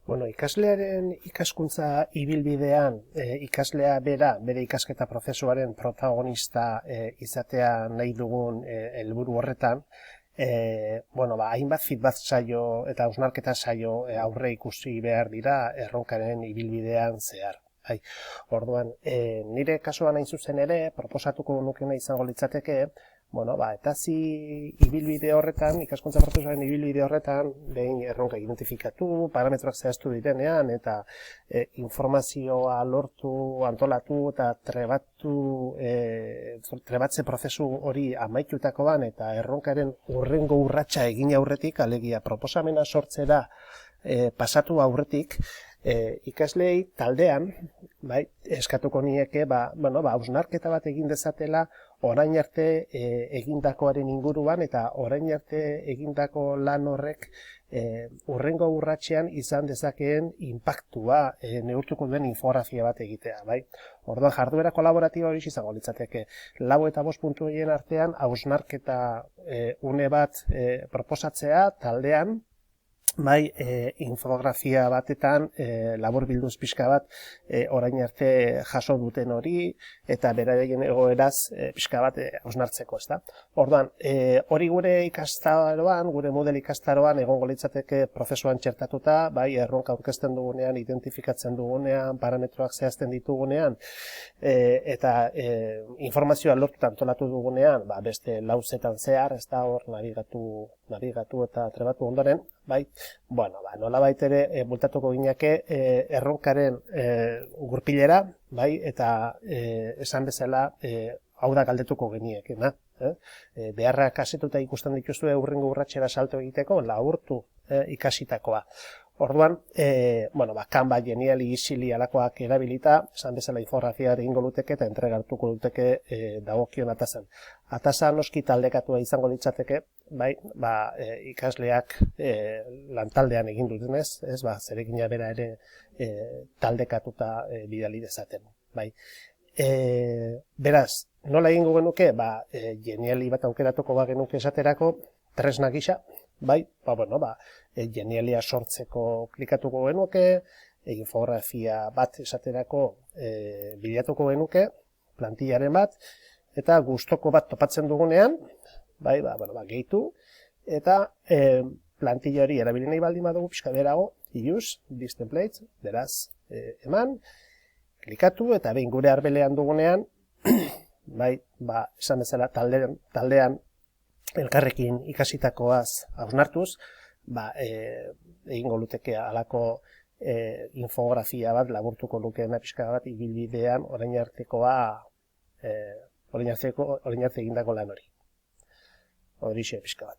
Bueno, ikaslearen ikaskuntza ibilbidean ikaslea bere ikasketa prozesuaren protagonista izatea nahi dugun helburu horretan, hainbat feedback saio eta hausnarketa saio aurre ikusi behar dira erronkaren ibilbidean zehar. Orduan, nire kasuan hain zuzen ere, proposatuko nukena izango litzateke, eta ibilbide horretan, ikaskuntza prozesuaren ibilbide horretan, behin erronka identifikatu, parametroak zehaztu direnean, eta informazioa lortu, antolatu eta trebatze prozesu hori amaitutakoan, eta erronkaren hurrengo urratsa egin aurretik, alegia proposamena sortzera pasatu aurretik, ikaslei taldean, eskatuko nieke, hausnarketa bat egin dezatela orain arte egindakoaren inguruan eta orain arte egindako lan horrek hurrengo urratsean izan dezakeen inpaktua neurtuko duen infografia bat egitea, Orduan, jarduera kolaboratiba hori izango litzateke. 4 eta 5 puntu horien artean hausnarketa une bat proposatzea taldean, infografia batetan laburbilduz pixka bat orain arte jaso duten hori eta beraien egoeraz pixka bat hausnartzeko, ezta? Orduan, hori gure ikastaroan, gure model ikastaroan egongo litzateke prozesuan txertatuta, erronka aurkezten dugunean, identifikatzen dugunean, parametroak zehazten ditugunean, eta informazioa lortuta antolatu dugunean, beste lauzetan zehar, ez da hor nabigatu eta trebatu ondoren, nolabait ere bultatuko gineke erronkaren gurpilera, eta esan bezala hau da galdetuko geniekena. Beharrak asetuta ikusten dituzue hurrengo urratsera salto egiteko, laburtu ikasitakoa. Orduan, Canva, Geniali, Easily alakoak erabilita, esan bezala infografia egingo luteke eta entregartuko luteke dagokion atazan. Atasa noski taldekatua izango litzateke, ikasleak lantaldean egin dutenez, zeregina bera ere taldekatuta bidali dezaten. Beraz, nola egingo genuke? Geniali bat aukeratuko bagenuke esaterako, tresna gisa, Genialia sortzeko klikatuko genuke, infografia bat esaterako bilatuko genuke, plantillaren bat, eta gustoko bat topatzen dugunean, gehitu, eta plantilla hori erabili nahi baldin badugu pixka berago, use this template, beraz, eman, klikatu, eta behin gure arbelean dugunean, esan bezala taldean elkarrekin ikasitakoaz hausnartuz, egingo luteke alako infografia bat laburtuko lukeena pixka bat ibilbidean orain arte egindako lan hori. Horixe pixka bat.